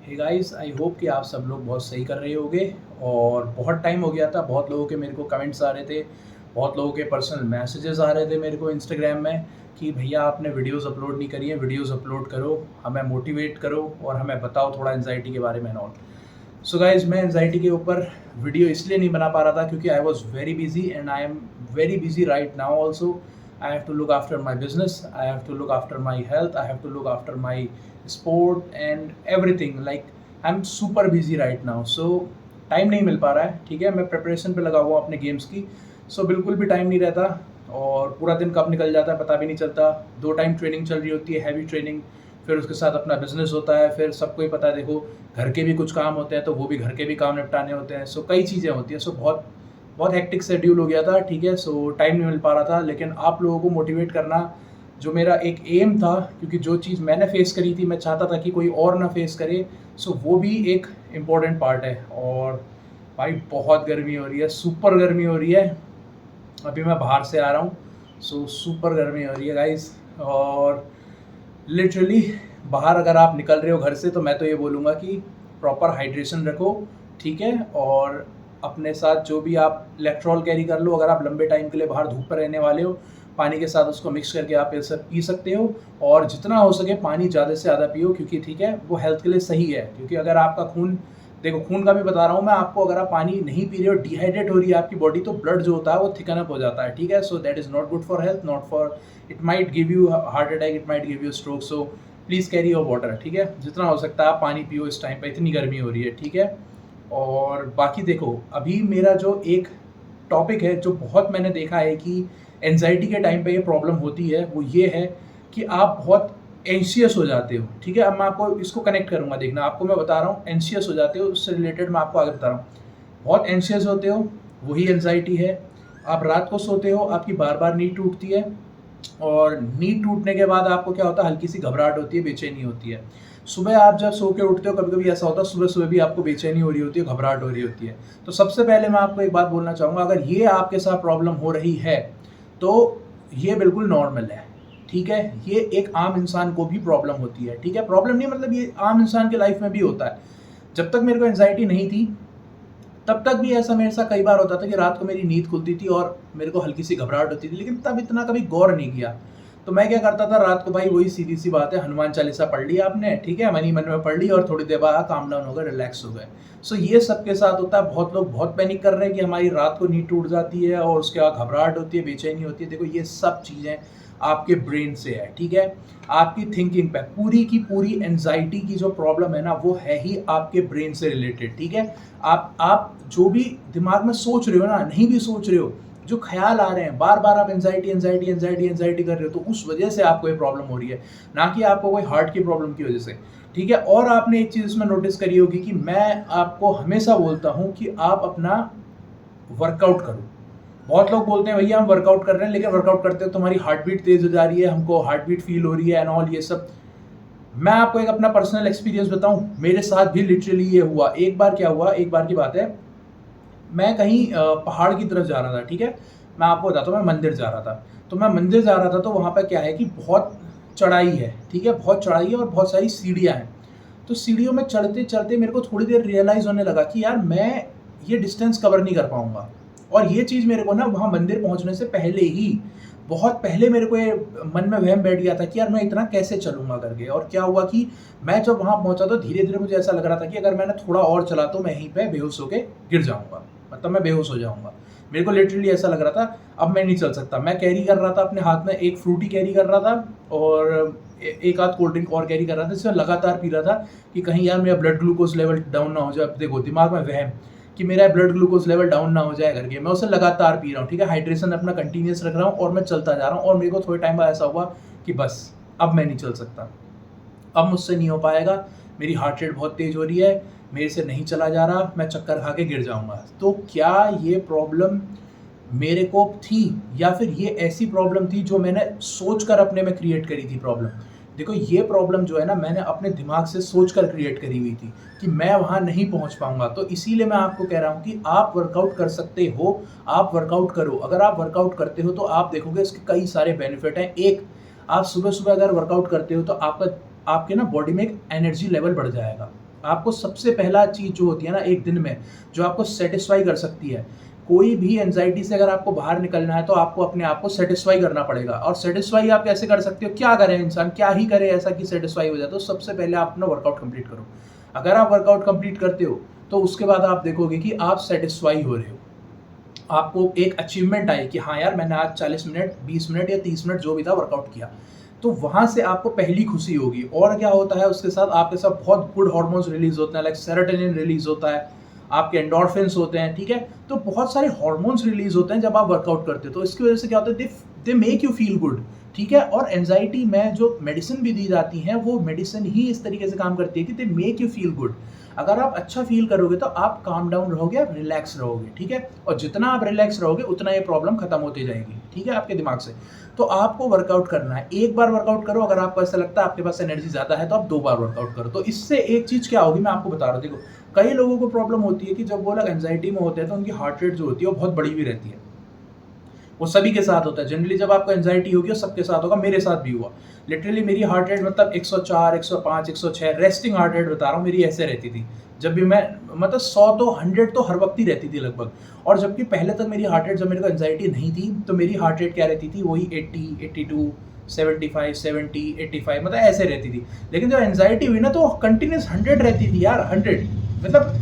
Hey guys, I hope कि आप सब लोग बहुत सही कर रहे होंगे। और बहुत टाइम हो गया था, बहुत लोगों के मेरे को कमेंट्स आ रहे थे, बहुत लोगों के पर्सनल मैसेजेस आ रहे थे मेरे को इंस्टाग्राम में कि भैया आपने वीडियोस अपलोड नहीं करी है, वीडियोस अपलोड करो, हमें मोटिवेट करो और हमें बताओ थोड़ा एंजाइटी के बारे में ऑल। सो गाइस, मैं एंजाइटी के ऊपर वीडियो इसलिए नहीं बना पा रहा था क्योंकि I was very busy and I am very busy right now also. I have to look after my business, I have to look after my health, I have to look after my sport and everything. Like I'm super busy right now, so time नहीं मिल पा रहा है। ठीक है, मैं preparation पे लगा हुआ अपने गेम्स की, सो बिल्कुल भी टाइम नहीं रहता और पूरा दिन कब निकल जाता है पता भी नहीं चलता। 2 टाइम ट्रेनिंग चल रही होती है, हैवी ट्रेनिंग, फिर उसके साथ अपना बिजनेस होता है, फिर सबको ही पता है, देखो घर के भी कुछ काम होते हैं तो वो भी घर के भी काम निपटाने होते हैं। सो कई चीज़ें होती हैं, सो बहुत बहुत हेक्टिक शेड्यूल हो गया था। ठीक है, सो टाइम नहीं मिल पा रहा था, लेकिन आप लोगों को मोटिवेट करना जो मेरा एक एम था, क्योंकि जो चीज़ मैंने फेस करी थी मैं चाहता था कि कोई और ना फेस करे, सो वो भी एक इम्पॉर्टेंट पार्ट है। और भाई बहुत गर्मी हो रही है, सुपर गर्मी हो रही है। अभी मैं बाहर से आ रहा हूँ, सो सुपर गर्मी हो रही है गाइस। और लिटरली बाहर अगर आप निकल रहे हो घर से तो मैं तो ये बोलूँगा कि प्रॉपर हाइड्रेशन रखो। ठीक है, और अपने साथ जो भी आप इलेक्ट्रॉल कैरी कर लो। अगर आप लंबे टाइम के लिए बाहर धूप पर रहने वाले हो, पानी के साथ उसको मिक्स करके आप ये सब पी सकते हो। और जितना हो सके पानी ज़्यादा से ज़्यादा पियो, क्योंकि ठीक है वो हेल्थ के लिए सही है। क्योंकि अगर आपका खून, देखो खून का भी बता रहा हूँ मैं आपको, अगर आप पानी नहीं पी रहे हो, डिहाइड्रेट हो रही है आपकी बॉडी, तो ब्लड जो होता है वो थिकन अप हो जाता है। ठीक है, so that is not good for health, not for, it might give you heart attack, it might give you stroke. So please carry your water. ठीक है, जितना हो सकता है आप पानी पियो इस टाइम पर, इतनी गर्मी हो रही है। ठीक है, और बाकी देखो अभी मेरा जो एक टॉपिक है जो बहुत मैंने देखा है कि एंजाइटी के टाइम पे ये प्रॉब्लम होती है, वो ये है कि आप बहुत एंशियस हो जाते हो। ठीक है, अब मैं आपको इसको कनेक्ट करूंगा, देखना आपको मैं बता रहा हूँ एंशियस हो जाते हो, उससे रिलेटेड मैं आपको आगे बता रहा हूँ। बहुत एंशियस होते हो, वही एंजाइटी है। आप रात को सोते हो, आपकी बार बार नींद टूटती है, और नींद टूटने के बाद आपको क्या होता है, हल्की सी घबराहट होती है, बेचैनी होती है। सुबह आप जब सो के उठते हो, कभी कभी ऐसा होता है सुबह सुबह भी आपको बेचैनी हो रही होती है, घबराहट हो रही होती है। तो सबसे पहले मैं आपको एक बात बोलना चाहूँगा, अगर ये आपके साथ प्रॉब्लम हो रही है तो ये बिल्कुल नॉर्मल है। ठीक है, ये एक आम इंसान को भी प्रॉब्लम होती है। ठीक है, प्रॉब्लम नहीं मतलब ये आम इंसान के लाइफ में भी होता है। जब तक मेरे को एंजाइटी नहीं थी तब तक भी ऐसा मेरे साथ कई बार होता था कि रात को मेरी नींद खुलती थी और मेरे को हल्की सी घबराहट होती थी, लेकिन तब इतना कभी गौर नहीं किया। तो मैं क्या करता था, रात को भाई वही सीधी सी बात है, हनुमान चालीसा पढ़ लिया आपने, ठीक है, मन ही मन में पढ़ ली और थोड़ी देर बाद काम डाउन हो गए, रिलैक्स हो गए। सो ये सबके साथ होता है। बहुत लोग बहुत पैनिक कर रहे हैं कि हमारी रात को नींद टूट जाती है और उसके बाद घबराहट होती है, बेचैनी होती है। देखो ये सब चीज़ें आपके ब्रेन से है। ठीक है, आपकी थिंकिंग पे पूरी की पूरी एंजाइटी की जो प्रॉब्लम है ना, वो है ही आपके ब्रेन से रिलेटेड। ठीक है, आप जो भी दिमाग में सोच रहे हो ना, नहीं भी सोच रहे हो, जो ख्याल आ रहे हैं बार बार, आप एंजाइटी एंजाइटी एंजाइटी एंजाइटी कर रहे हो, तो उस वजह से आपको ये प्रॉब्लम हो रही है, ना कि आपको कोई हार्ट की प्रॉब्लम की वजह से। ठीक है, और आपने एक चीज़ इसमें नोटिस करी होगी कि मैं आपको हमेशा बोलता हूँ कि आप अपना वर्कआउट करो। बहुत लोग बोलते हैं भैया हम वर्कआउट कर रहे हैं, लेकिन वर्कआउट करते हो तुम्हारी हार्ट बीट तेज हो जा रही है, हमको हार्ट बीट फील हो रही है एंड ऑल ये सब। मैं आपको एक अपना पर्सनल एक्सपीरियंस बताऊं, मेरे साथ भी लिटरली ये हुआ। एक बार क्या हुआ, एक बार की बात है, मैं कहीं पहाड़ की तरफ जा रहा था। ठीक है, मैं आपको बताता हूँ, मैं मंदिर जा रहा था। तो मैं मंदिर जा रहा था तो वहाँ पर क्या है कि बहुत चढ़ाई है। ठीक है, बहुत चढ़ाई है और बहुत सारी सीढ़ियाँ हैं। तो सीढ़ियों में चढ़ते चढ़ते मेरे को थोड़ी देर रियलाइज़ होने लगा कि यार मैं ये डिस्टेंस कवर नहीं कर पाऊँगा। और ये चीज़ मेरे को ना वहाँ मंदिर पहुँचने से पहले ही, बहुत पहले मेरे को ये मन में वहम बैठ गया था कि यार मैं इतना कैसे चलूँगा करके। और क्या हुआ कि मैं जब वहाँ पहुँचा तो धीरे धीरे मुझे ऐसा लग रहा था कि अगर मैंने थोड़ा और चला तो मैं यहीं पे बेहोश होके गिर जाऊँगा, मतलब मैं बेहोश हो जाऊँगा। मेरे को लिटरली ऐसा लग रहा था अब मैं नहीं चल सकता। मैं कैरी कर रहा था अपने हाथ में, एक फ्रूटी कैरी कर रहा था और एक आध कोल्ड ड्रिंक और कैरी कर रहा था, जिसमें लगातार पी रहा था कि कहीं यार मेरा ब्लड ग्लूकोज लेवल डाउन ना हो जाए। देखो दिमाग में वहम कि मेरा ब्लड ग्लूकोज लेवल डाउन ना हो जाए करके, मैं उसे लगातार पी रहा हूँ। ठीक है, हाइड्रेशन अपना कंटिन्यूस रख रहा हूँ और मैं चलता जा रहा हूँ। और मेरे को थोड़े टाइम बाद ऐसा हुआ कि बस अब मैं नहीं चल सकता, अब मुझसे नहीं हो पाएगा, मेरी हार्ट रेट बहुत तेज़ हो रही है, मेरे से नहीं चला जा रहा, मैं चक्कर खा के गिर जाऊँगा। तो क्या ये प्रॉब्लम मेरे को थी, या फिर ये ऐसी प्रॉब्लम थी जो मैंने सोचकर अपने में क्रिएट करी थी प्रॉब्लम? देखो ये प्रॉब्लम जो है ना, मैंने अपने दिमाग से सोचकर क्रिएट करी हुई थी कि मैं वहाँ नहीं पहुँच पाऊँगा। तो इसीलिए मैं आपको कह रहा हूँ कि आप वर्कआउट कर सकते हो, आप वर्कआउट करो। अगर आप वर्कआउट करते हो तो आप देखोगे इसके कई सारे बेनिफिट हैं। एक, आप सुबह-सुबह अगर वर्कआउट करते हो तो आपका आपके ना बॉडी में एक एनर्जी लेवल बढ़ जाएगा। आपको सबसे पहला चीज़ जो होती है ना एक दिन में, जो आपको सैटिस्फाई कर सकती है, कोई भी एंग्जायटी से अगर आपको बाहर निकलना है तो आपको अपने आप को सैटिस्फाई करना पड़ेगा। और सैटिस्फाई आप कैसे कर सकते हो? क्या करे इंसान, क्या ही करे ऐसा कि सैटिस्फाई हो जाए? तो सबसे पहले आप अपना वर्कआउट कंप्लीट करो। अगर आप वर्कआउट कंप्लीट करते हो तो उसके बाद आप देखोगे कि आप सैटिस्फाई हो रहे हो। आपको एक अचीवमेंट आई कि हाँ यार, मैंने आज 40 मिनट, 20 मिनट या 30 मिनट जो भी था वर्कआउट किया। तो वहाँ से आपको पहली खुशी होगी। और क्या होता है उसके साथ, आपके साथ बहुत गुड हार्मोन्स रिलीज़ होते हैं, लाइक सेरोटोनिन रिलीज़ होता है, आपके एंडोर्फिन्स होते हैं, ठीक है? तो बहुत सारे हार्मोन्स रिलीज़ होते हैं जब आप वर्कआउट करते हो। तो इसकी वजह से क्या होता है, they make you feel good, ठीक है? और एंग्जायटी में जो मेडिसिन भी दी जाती हैं, वो मेडिसिन ही इस तरीके से काम करती है कि they make you feel good. अगर आप अच्छा फ़ील करोगे तो आप काम डाउन रहोगे, आप रिलैक्स रहोगे, ठीक है? और जितना आप रिलैक्स रहोगे उतना ये प्रॉब्लम खत्म होती जाएगी, ठीक है, आपके दिमाग से। तो आपको वर्कआउट करना है, एक बार वर्कआउट करो, अगर आपको ऐसा लगता है आपके पास एनर्जी ज़्यादा है तो आप 2 बार वर्कआउट करो। तो इससे एक चीज़ क्या होगी मैं आपको बता रहा हूँ, देखो कई लोगों को प्रॉब्लम होती है कि जब वो लोग एंग्जायटी में होते हैं तो उनकी हार्ट रेट जो होती है वो बहुत बड़ी भी रहती है। वो सभी के साथ होता है। जनरली जब आपको एंग्जायटी होगी वो सबके साथ होगा, मेरे साथ भी हुआ। लिटरली मेरी हार्ट रेट मतलब 104, 105, 106 रेस्टिंग हार्ट रेट बता रहा हूँ, मेरी ऐसे रहती थी। जब भी मैं मतलब 100 तो 100 तो हर वक़्त ही रहती थी लगभग। और जबकि पहले तक मेरी हार्ट रेट, जब मेरे को एंग्जायटी नहीं थी, तो मेरी हार्ट रेट क्या रहती थी, वही 80, 82, 75, 70, 85 मतलब ऐसे रहती थी। लेकिन जब एंग्जायटी हुई ना तो कंटिन्यूअस 100 रहती थी यार, 100 मतलब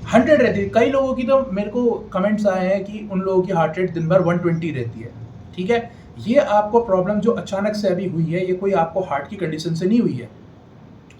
100 रहती है। कई लोगों की तो मेरे को कमेंट्स आए हैं कि उन लोगों की हार्ट रेट दिन भर 120 रहती है, ठीक है? ये आपको प्रॉब्लम जो अचानक से अभी हुई है, ये कोई आपको हार्ट की कंडीशन से नहीं हुई है।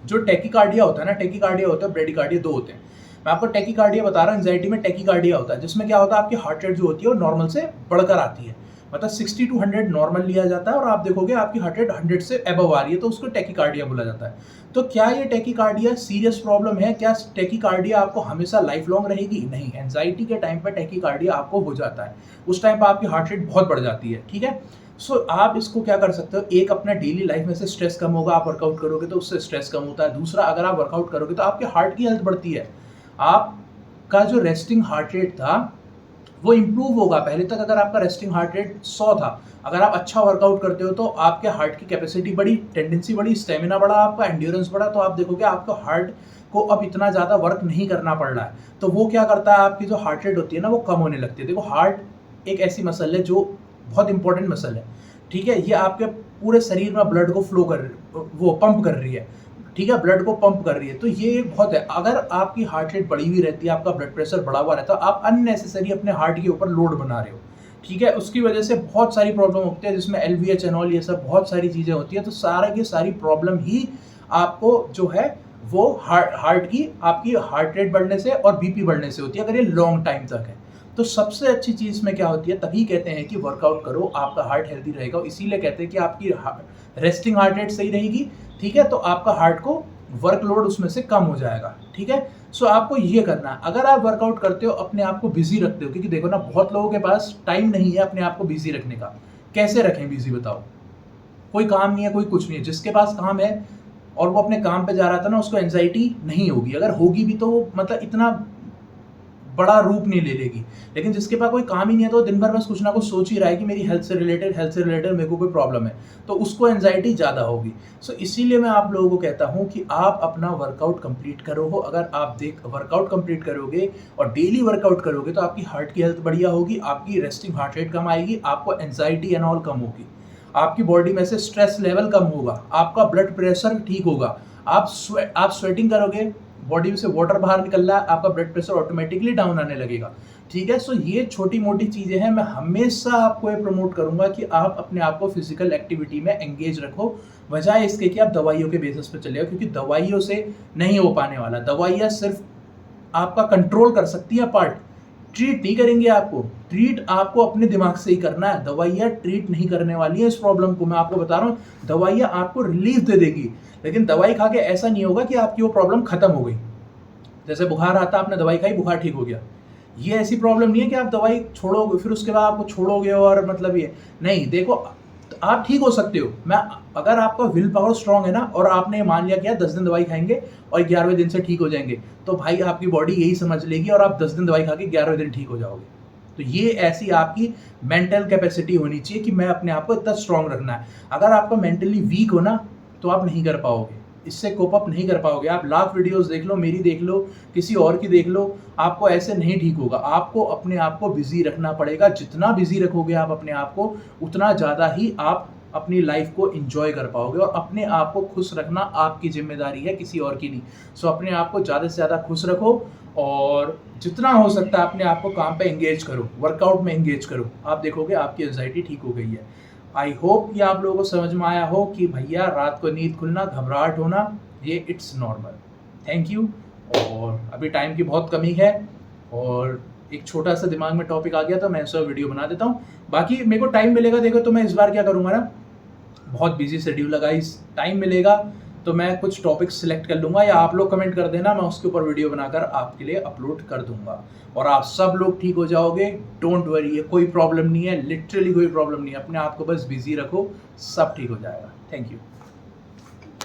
जो टैकीकार्डिया होता है ना, टैकीकार्डिया होता है, ब्रेडिकार्डिया, 2 होते हैं। मैं आपको टैकीकार्डिया बता रहा हूँ, एंग्जायटी में टैकीकार्डिया होता है, जिसमें क्या होता है आपकी हार्ट रेट जो होती है वो नॉर्मल से बढ़कर आती है। मतलब 60 टू 100 नॉर्मल लिया जाता है और आप देखोगे आपकी हार्ट रेट 100 से अबव आ रही है, तो उसको टैकीकार्डिया बोला जाता है। तो क्या ये टैकीकार्डिया सीरियस प्रॉब्लम है? क्या टैकीकार्डिया आपको हमेशा लाइफ लॉन्ग रहेगी? नहीं, एंग्जायटी के टाइम पे टैकीकार्डिया आपको हो जाता है। उस टाइम पे आपकी हार्ट रेट बहुत बढ़ जाती है, ठीक है? सो आप इसको क्या कर सकते हो, एक अपना डेली लाइफ में से स्ट्रेस कम होगा, आप वर्कआउट करोगे तो उससे स्ट्रेस कम होता है। दूसरा, अगर आप वर्कआउट करोगे तो आपके हार्ट की हेल्थ बढ़ती है। आपका जो रेस्टिंग हार्ट रेट था वो इम्प्रूव होगा। पहले तक अगर आपका रेस्टिंग हार्ट रेट 100 था, अगर आप अच्छा वर्कआउट करते हो तो आपके हार्ट की कैपेसिटी बढ़ी, टेंडेंसी बढ़ी, स्टेमिना बढ़ा, आपका एंड्योरेंस बढ़ा, तो आप देखोगे आपका हार्ट को अब इतना ज़्यादा वर्क नहीं करना पड़ रहा है। तो वो क्या करता है, आपकी जो हार्ट रेट होती है ना वो कम होने लगती है। देखो हार्ट एक ऐसी मसल है जो बहुत इंपॉर्टेंट मसल है, ठीक है? ये आपके पूरे शरीर में ब्लड को फ्लो कर, वो पंप कर रही है, ठीक है? ब्लड को पंप कर रही है। तो ये बहुत है। अगर आपकी हार्ट रेट बढ़ी हुई रहती है, आपका ब्लड प्रेशर बढ़ा हुआ रहता है, आप अननेसेसरी अपने हार्ट के ऊपर लोड बना रहे हो, ठीक है? उसकी वजह से बहुत सारी प्रॉब्लम होती है, जिसमें एलवीएच एंड ऑल, ये सब बहुत सारी चीज़ें होती हैं। तो सारा की सारी प्रॉब्लम ही आपको जो है वो हार्ट की, आपकी हार्ट रेट बढ़ने से और बीपी बढ़ने से होती है, अगर ये लॉन्ग टाइम तक है। तो सबसे अच्छी चीज़ में क्या होती है, तभी कहते हैं कि वर्कआउट करो, आपका हार्ट हेल्दी रहेगा। इसीलिए कहते हैं कि आपकी रेस्टिंग हार्ट रेट सही रहेगी, ठीक है? तो आपका हार्ट को वर्कलोड उसमें से कम हो जाएगा, ठीक है? सो आपको ये करना है। अगर आप वर्कआउट करते हो, अपने आप को बिजी रखते हो, क्योंकि देखो ना बहुत लोगों के पास टाइम नहीं है अपने आप को बिजी रखने का। कैसे रखें बिजी बताओ? कोई काम नहीं है, कोई कुछ नहीं है। जिसके पास काम है और वो अपने काम पे जा रहा था ना, उसको एंग्जायटी नहीं होगी। अगर होगी भी तो मतलब इतना बड़ा रूप नहीं ले लेगी। लेकिन जिसके पास कोई काम ही नहीं है तो दिन भर बस कुछ ना कुछ सोच ही रहा है कि मेरी हेल्थ से रिलेटेड मेरे को कोई प्रॉब्लम है, तो उसको एंग्जायटी ज़्यादा होगी। सो इसीलिए मैं आप लोगों को कहता हूँ कि आप अपना वर्कआउट कंप्लीट करो हो। अगर आप वर्कआउट कंप्लीट करोगे और डेली वर्कआउट करोगे तो आपकी हार्ट की हेल्थ बढ़िया होगी, आपकी रेस्टिंग हार्ट रेट कम आएगी, आपको एंग्जायटी एंड ऑल कम होगी, आपकी बॉडी में से स्ट्रेस लेवल कम होगा, आपका ब्लड प्रेशर ठीक होगा, आप स्वेटिंग करोगे, बॉडी से वाटर बाहर निकल रहा है, आपका ब्लड प्रेशर ऑटोमेटिकली डाउन आने लगेगा, ठीक है? सो ये छोटी मोटी चीज़ें हैं। मैं हमेशा आपको ये प्रमोट करूंगा कि आप अपने आप को फिजिकल एक्टिविटी में एंगेज रखो, बजाय इसके कि आप दवाइयों के बेसिस पे चले जाओ, क्योंकि दवाइयों से नहीं हो पाने वाला। दवाइयाँ सिर्फ आपका कंट्रोल कर सकती है पार्ट, ट्रीट नहीं करेंगे आपको। ट्रीट आपको अपने दिमाग से ही करना है, दवाइयाँ ट्रीट नहीं करने वाली है इस प्रॉब्लम को। मैं आपको बता रहा हूँ, दवाइयाँ आपको रिलीफ दे देगी, लेकिन दवाई खा के ऐसा नहीं होगा कि आपकी वो प्रॉब्लम खत्म हो गई। जैसे बुखार आता, आपने दवाई खाई, बुखार ठीक हो गया। ये ऐसी प्रॉब्लम नहीं है कि आप दवाई छोड़ोगे फिर उसके बाद आपको छोड़ोगे और मतलब ये नहीं। देखो आप ठीक हो सकते हो, मैं अगर आपका विल पावर स्ट्रांग है ना, और आपने मान लिया कि 10 दिन दवाई खाएंगे और 11वें दिन से ठीक हो जाएंगे, तो भाई आपकी बॉडी यही समझ लेगी और आप 10 दिन दवाई खा के 11वें दिन ठीक हो जाओगे। तो ये ऐसी आपकी मेंटल कैपेसिटी होनी चाहिए कि मैं अपने आप को इतना स्ट्रांग रखना है। अगर आपका मेंटली वीक हो ना तो आप नहीं कर पाओगे, इससे कोप अप नहीं कर पाओगे। आप लाख वीडियोस देख लो, मेरी देख लो, किसी और की देख लो, आपको ऐसे नहीं ठीक होगा। आपको अपने आप को बिजी रखना पड़ेगा। जितना बिजी रखोगे आप अपने आप को, उतना ज़्यादा ही आप अपनी लाइफ को एंजॉय कर पाओगे। और अपने आप को खुश रखना आपकी जिम्मेदारी है, किसी और की नहीं। सो अपने आप को ज़्यादा से ज़्यादा खुश रखो और जितना हो सकता है अपने आप को काम पे एंगेज करो, वर्कआउट में एंगेज करो। आप देखोगे आपकी एंजाइटी ठीक हो गई है। आई होप ये आप लोगों को समझ में आया हो कि भैया रात को नींद खुलना, घबराहट होना, ये इट्स नॉर्मल। Thank you. और अभी टाइम की बहुत कमी है और एक छोटा सा दिमाग में टॉपिक आ गया तो मैं इस वीडियो बना देता हूँ। बाकी मेरे को टाइम मिलेगा, देखो तो मैं इस बार क्या करूँगा ना, बहुत बिजी शेड्यूल लगा, इस टाइम मिलेगा तो मैं कुछ टॉपिक सिलेक्ट कर लूँगा या आप लोग कमेंट कर देना, मैं उसके ऊपर वीडियो बनाकर आपके लिए अपलोड कर दूंगा और आप सब लोग ठीक हो जाओगे। डोंट वरी, कोई प्रॉब्लम नहीं है, लिटरली कोई प्रॉब्लम नहीं है। अपने आप को बस बिजी रखो, सब ठीक हो जाएगा। Thank you.